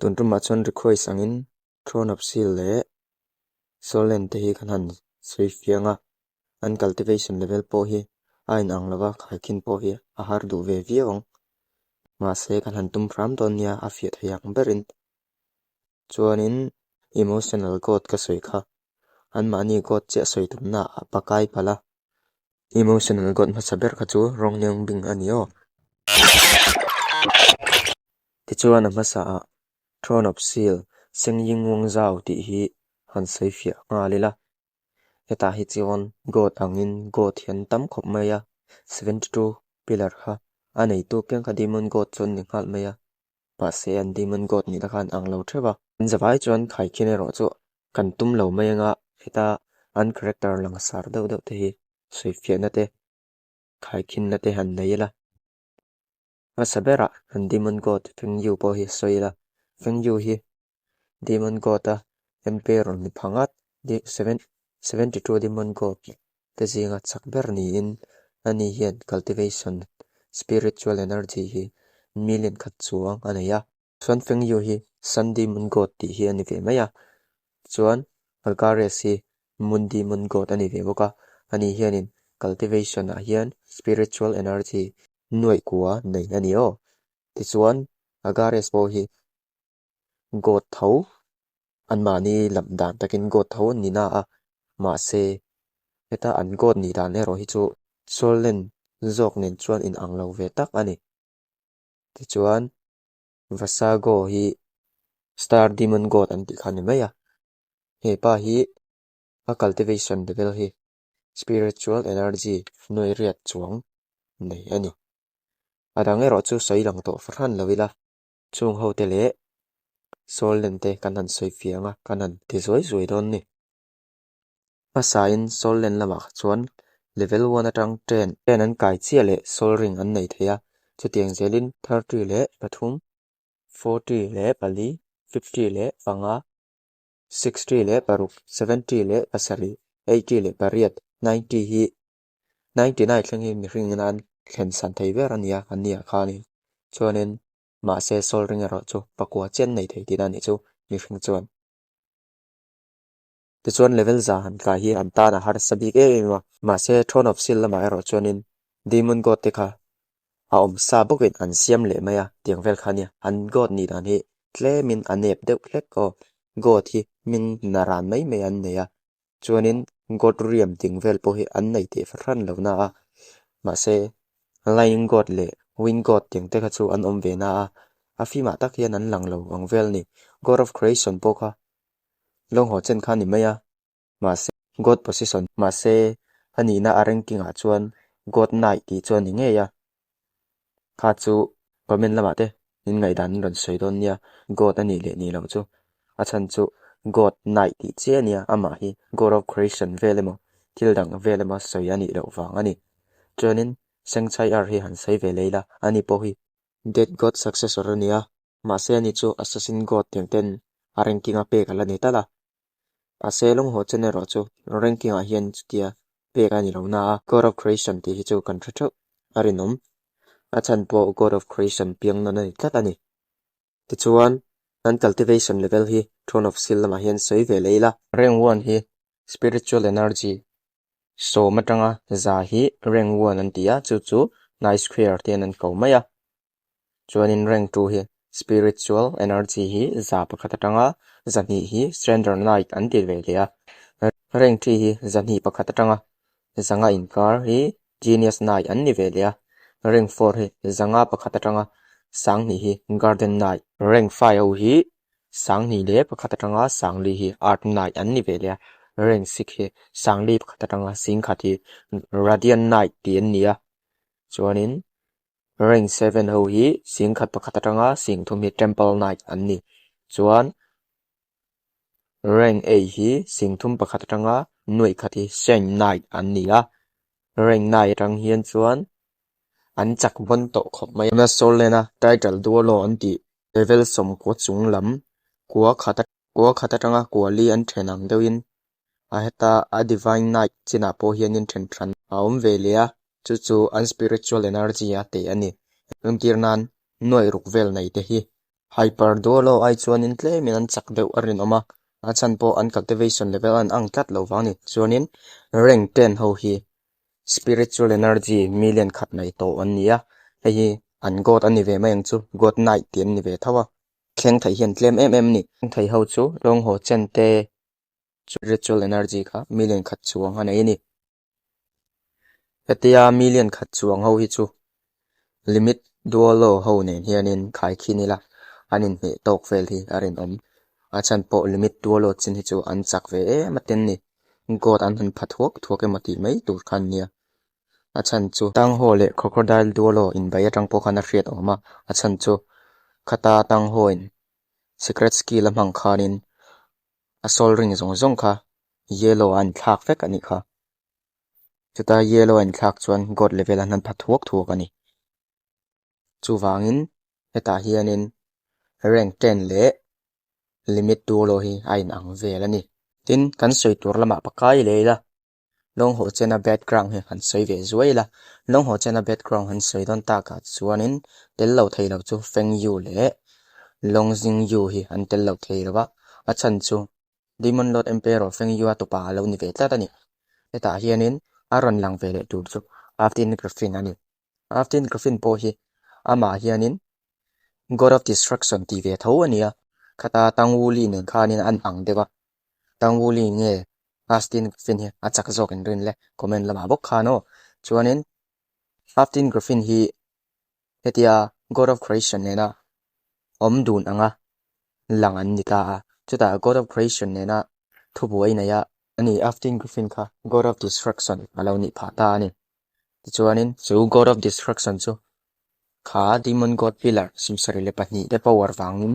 tuntum machon request angin throne of seal le solen te hi kan han swifianga an cultivation level po hi ain anglawa khaikin po hi a har du ve viawng ma se kan han tum pram don nia a fiat hayak berin chuanin emotional god ka soi kha an mani god che soi tum na pakai pala emotional god ma saber kha chu rong nyang bing anio ti chuan ma sa throne of seal sengying wong zau ti hi han saifia ngalila eta hi chion god angin god hian tam khop maya 72 pillar kha anei tu peng kha demon god chon ni ngal maya pa se an demon god ni lakhan anglo theba zawai chuan khai khine ro chu kan tum lo maya eta an character lang sar deuh deuh te hi saifia na te khai khin na te han neila asabera an demon god feng yu po hi soila feng yu hi demon god a emperor ni phangat di 72 demon god te zinga chakber ni in ani hian cultivation spiritual energy hi million khat chuang anaya chuan feng yu hi sun demon god ti hi ani ve maya chuan algares hi moon demon god ani ve boka ani hianin cultivation a hian spiritual energy nuai kuwa nei ani o ti chuan algares po hi god tho an mani lamdan takin god tho ni na a ma se eta an god ni dan ero hi chu solen zok nen chuan in anglo ve tak ani ti chuan vasago hi star demon god an ti khani maya he pa hi a cultivation level hi spiritual energy noi riat chuang nei ani adang ero chu soilang to fran lovila chung ho te le solen te kanan soifianga kanan ti zoi don ni pasain solen lama chuan level 1 atang 10 an kai chia le sol ring an nei theya chutiang zelin 30 le pathum 40 le pali 50 le panga 60 le paruk 70 le pasari 80 le pariat 90 hi 99 thleng hi mi ring an khen san thei ber ania khani chuanin ma se sol ring ro chu pakwa chen nei thei ti ani chu mi ring chuan ti chuan level za han ka hi an ta na har sabi ke ma se throne of seal lama ero chuanin demon god te kha a om sa bokin an siam le maya tiang vel khania an god ni dan hi tlemin anep deuh hlek ko god hi min naran mai me an neya chuanin god riam ting vel po hi an nei te fran lo na a ma se lying god le wing god ting te kha chu an om ve na a fi ma tak hian an lang lo ang vel ni god of creation po kha long ho chen kha ni maya ma se god position ma se ani na ranking a chuan god nai ti chuan ni nge ya kha chu comment lama te in ngai dan ron soi don nia god ani le ni lo chu a chan chu god nai ti che ania ama hi god of creation velemo thildang velema soi ani lo wang ani chuanin sengchai ar hi han sei ve leila ani po hi dead god successor ania ma se ani chu assassin god teng ten a ranking a pe kala ni tala a se long ho chen ero chu ranking a hian tia pe ka ni lo na god of creation ti hi chu kan thotho arinom a chan po god of creation piang na nei tlat ani ti chuan an cultivation level hi throne of seal lama hian soi ve leila rank 1 hi spiritual energy so matanga za hi rank 1 an tia chu nice square ten an ko maya chuanin rank 2 hi spiritual energy hi za pakhatatanga zani hi stranger night an ti ve lia rank 3 hi zani pakhatatanga zanga inkar hi genius night an ni ve lia rank 4 hi zanga pakhatatanga sang ni hi garden night rank 5 hi sang ni le pakhatatanga sangli hi art night an ni ve lia rank 6 hi sangli pakhatatanga sing khati radiant night ti an nia chuanin rank 7 ho hi sing khat pakhatatanga sing thum hi temple night an ni chuan rank 8 hi sing thum pakhatatanga noi khati saint night an nia rank 9 rang hian chuan an chak bon to khop mai na solena title dualo anti level som ko chunglam kwa khatatanga kwali an thenang deuin a heta a divine night china po hian in then than aum velia chu an spiritual energy a te ani ngtirnan noi ruk vel nei te hi hyper duolo ai chuanin tle min an chak deuh arin oma achan po an cultivation level an ang tlat lo wang ni chuanin rank 10 ho hi spiritual energy million khat nei to an nia hei an god ani ve mai ang chu god night tian ni ve thawa thleng thai hian tlem em ni thai ho chu long ho chen te spiritual energy kha million khat chuang anei ni hetia million khat chuang ho hi chu limit duolo ho nen hianin khai khinila anin he tok fel hi arin om achan po limit duolo chin hi chu an chak ve maten ni god an han phathuak thuak e mati mai tur khan nia achan chu tang ho le crocodile duolo in bai atang po khana hriat oma achan chu khata tang ho in secret skill lamang khanin asol ring zong zong kha yellow an thak vek ani kha chuta yellow an thak chuan god level an han phathuak thuak ani chu wangin heta hianin rank 10 le limit duolo hi ain ang vel ani tin kan soi tur lama pakai leila long ho chena background he han soi ve zuaila long ho chena background han soi don ta ka chuanin tel lo thei lo chu feng yu le long jing yu hi an tel lo thei rawa achan chu demon lord emperor feng yu a to pa lo ni ve tla tani eta hianin aron lang ve le tur chu aftin griffin ani aftin griffin po hi ama hianin god of destruction ti ve tho ania khata tangwuli nen khanin an ang dewa tangwuli nge aftin griffin hi achak zok in rin le comment lama bok khano chuanin aftin griffin hi hetia god of creation nena omdun anga langan nita a chuta god of creation nena thubuai na ya ani aftin griffin kha god of destruction aloni phata ani chuanin chu god of destruction chu kha demon god pillar simsari le pahni te power wangin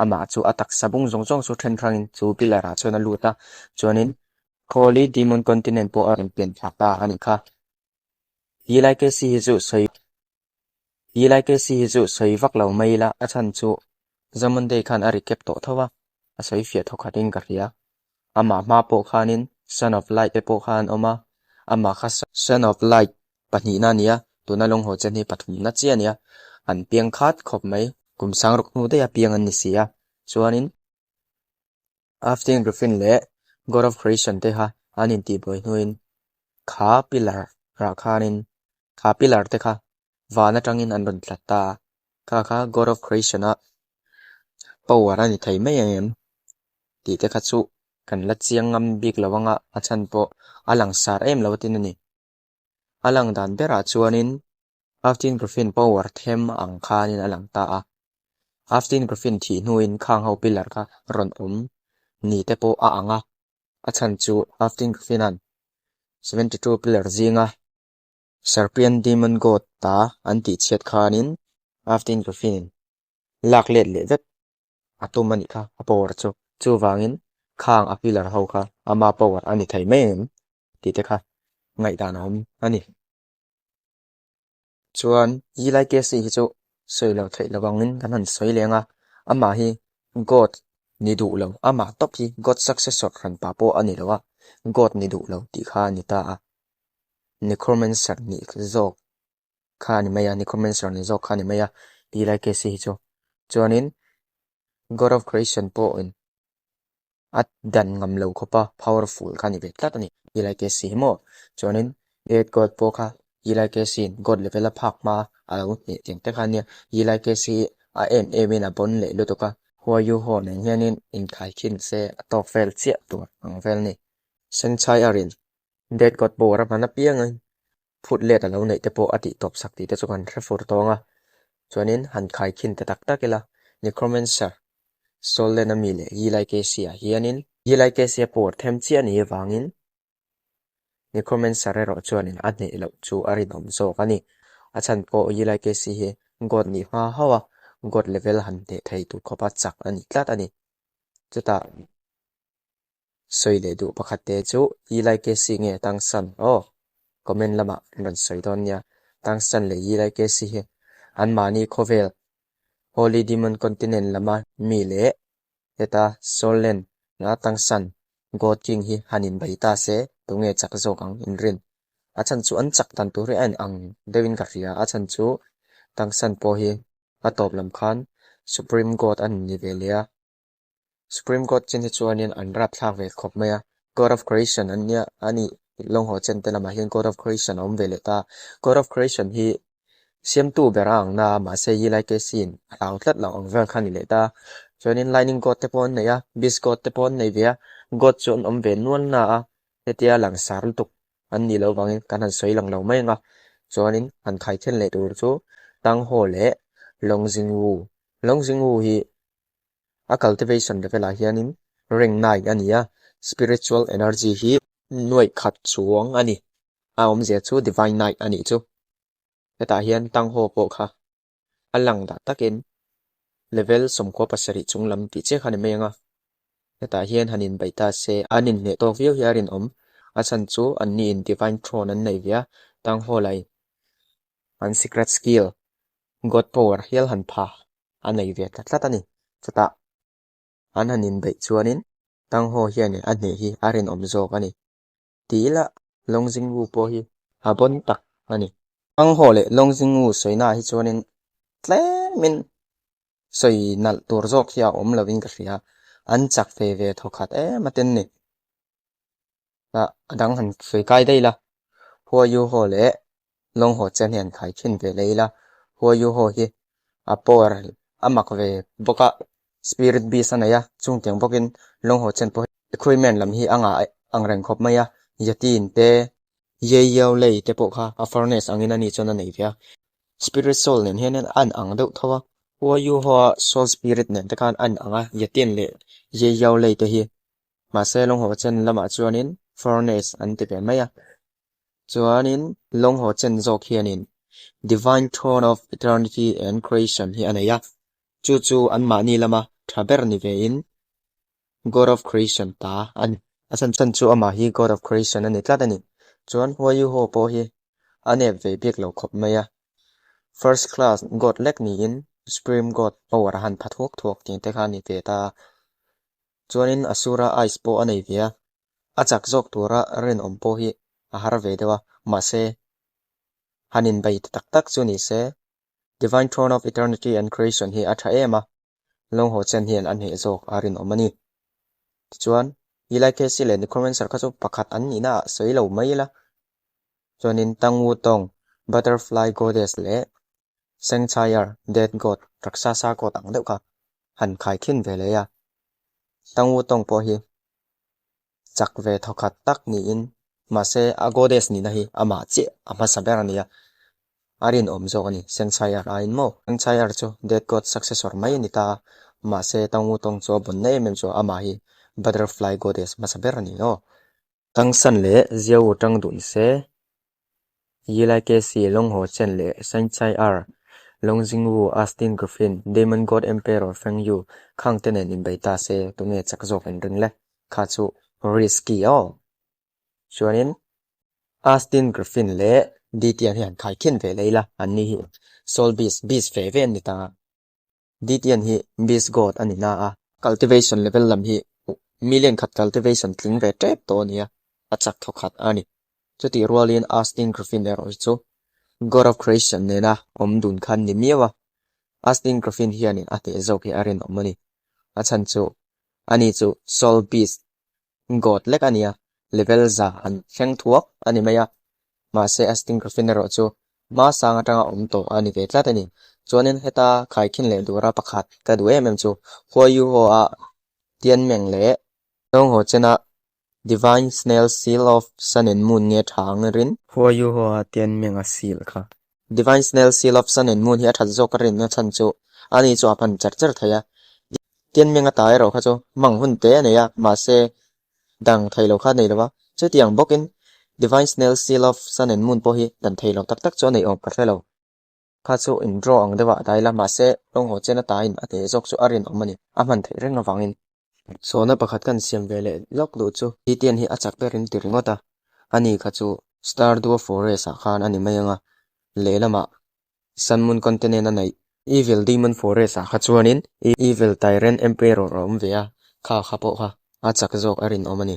ama chu atak sabung zong zong chu then thangin chu pillar a chona luta chuanin holy demon continent po arin pen phata ani kha hi lai ke si chu soi vak lo mai la achan chu zaman dei khan ari kep to thawa a soi fia thoka ding ka ria ama ma po khanin son of light te po khan oma ama kha son of light pahni na nia tuna long ho chen hi pathum na chi ania an piang khat khop mai kum sang ruk nu te ya piang an ni sia chuanin after griffin le god of creation te ha anin ti boy nuin kha pillar ra khanin kha pillar te kha wana tangin an ron thlata kha god of creation a power ani thai mai em ti te kha chu kan la chiang ngam bik lawanga achan po alang sar em lawatin ani alang dan bera chuanin aftin griffin power them ang khanin alang ta a aftin griffin thi nuin khang ho pillar kha ron ni te po a anga achan chu aftin griffin an 72 pillar zinga serpent demon god ta anti chet khanin aftin griffin lak let le vet atumani kha power chu wangin khang a pillar ho kha ama power ani thai mem ti te kha ngai dan hom ani chuan yi lai ke si hi chu soi lo thei lawangin kan han soi lenga ama hi god ni du lo ama top hi god successor khan pa po ani lawa god ni du lo ti kha ni ta a necromancer ni zok kha ni maya necromancer ni zok kha ni maya yi lai ke si hi chu chuanin god of creation po in at dan ngam lo khopa powerful kha ni ve tlat ani yi lai ke si mo chuanin eight god po kha yi lai ke sin god level a phak ma alo ni ting te khan ni yi lai ke si a in a bon le lu to ka huwa yu ho nen hianin in khai khin se atok fel chia tur ang fel ni sen chai arin dead god po ra mana piang ai phut let alo nei te po ati top sakti te chukan refur tonga chuanin han khai khin te tak takela necromancer solen ami le yi lai ke si a hianin yi lai ke si por them chi ani wangin necromancer ro chuanin a nei lo chu ari nom zo kani achan po yi lai ke si he god ni ha hawa god level han te thei tu khopa chak ani tlat ani chuta soi le du pakhat te chu yi lai ke si nge tang san comment lama ran soi don nia tang san le yi lai ke si he an mani khovel holy demon continent lama mi le eta solen na tang san god king hi hanin baita se tunge chak zo kang in rin achan chu an chak tan tu re an ang dewin ka ria achan chu tang san po hi atop lam khan Supreme God an ni ve lia Supreme God chen hi chuanin an rap thlak ve khop mai a God of Creation an nia ani long ho chen te lama hian God of Creation om ve le ta God of Creation hi siam tu berang na ma se yi lai ke sin ang tlat lang ong ver khan ni le ta chuanin lightning God te pon nei a beast God te pon nei ve a God chon om ve nual na a hetia lang sar tuk an ni lo wangin kan han soi lang lo mai nga chuanin han khai then le tur chu tang ho le Longjing Wu hi a cultivation level a hianin ring nai ania spiritual energy hi nuai khat chuang ani a om zia chu divine night ani chu heta hian tang ho po kha alang da takin level somkho pasari chunglam ti che khani menga heta hian hanin baita se anin ne to view hiarin om achan chu anni in divine throne an nei via tang ho lai an secret skill god power hial han pha anei ve tlatani chata an hanin bai chuanin tang ho hian an ne hi arin om zo ani tila Longjing Wu po hi abon tak ani tang ho le Longjing Wu soina hi chuanin tlemin soi nal tur zok hia om loving ka hria an chak ve ve thokhat maten ni ta adang han soi kai dei la ho yu ho le long ho chen hian khai khin ve leila ho yu ho hi a por amak ve boka spirit beast anaya chung tiang bokin long ho chen po equipment lam hi anga angreng khop maya yatin te ye yaw lei te po kha a furnace angina ni chona nei via spirit soul nen hian an ang deuh thawa ho yu ho soul spirit nen te kan an anga yatin le ye yaw lei te hi ma se long ho chen lama chuanin furnace an te pe maya chuanin long ho chen zok hianin divine throne of eternity and creation hi anaya chu an mani lama thaber ni ve in God of creation ta an asan chan chu ama hi God of creation ani tlatani chuan huayu ho po hi ane ve bik lo khop maya first class God lek ni in supreme God power han phathok thok tin te kha ni ve ta chuanin asura ice po anei via achak zok tura ren om po hi a har ve dewa ma se hanin bai tak tak chu ni se divine throne of eternity and creation hi atha ema long ho chen hian an he zok arin omani chuan ilai ke silen ni comment sar kha chu pakhat an ni na soi lo mai la chuanin tangwu tong butterfly goddess le Sengchayar dead god raksasa god ang deuh kha han khai khin ve le ya tangwu tong po hi chak ve thokhat tak ni in ma se a goddess ni na hi ama che ama saber ania arin om zo ani Sengchayar ain mo Sengchayar chu dead god successor mai ni ta ma se tangwu tong cho bun nei mem cho ama hi butterfly goddess ma saber ani o tang san le ziaw tang dun se yilai ke si long ho chen le Sengchayar Longjing Wu Austin Griffin Demon God Emperor Feng Yu khang tenen in baita se tunge chak zok en ring le kha chu risky o chuanin Austin Griffin le ditian hian khai khin ve leila anni hi soul beast fe ve ni ta ditian hi beast god ani na a cultivation level lam hi million khat cultivation tling ve trep to nia achak thokhat ani chuti rolin Austin Griffin er chu God of creation nena om dun khan ni miwa Austin Griffin hianin ate zoki arin omani achan chu ani chu soul beast god lek ania level za an heng thuak ani maya ma se Austin Griffin ero chu ma sang atanga om to ani ve tlatani chuanin heta khai khin le dura pakhat ka du em chu huayu ho a tian meng le tong ho chena divine snail seal of sun and moon nge thang rin huayu ho a tian meng a seal kha divine snail seal of sun and moon hi athat zo ka rin na chan chu ani chu apan char thaya tian meng a tai ro kha chu mang hun te ne ya ma se dang thailo kha nei lawa chu tiang bokin divine snail seal of sun and moon po hi dan thailo tak tak chu nei om ka thelo kha chu in draw ang dewa dai la ma se long ho chena ta in ate zok chu arin omani a man thei reng awangin sona pakhat kan siam vele lok lu chu tian hi achak perin tirngota ani kha chu star duo forest a khan ani mayanga lelama sunmoon continent anai evil demon forest a kha chuanin evil tyrant emperor om vea kha khapo kha achak zok arin omani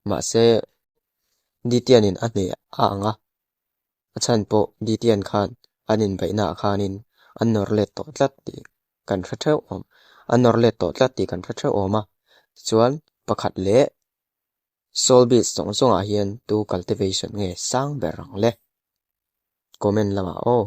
ma se ditianin ane anga achan po ditian khan anin baina khanin annor let to tlat ti kan hra theuh om anor le to tla ti kan hra theuh oma chuan pakhat le soul beats song song ah hian tu cultivation nge sang ber rang le comment lama oh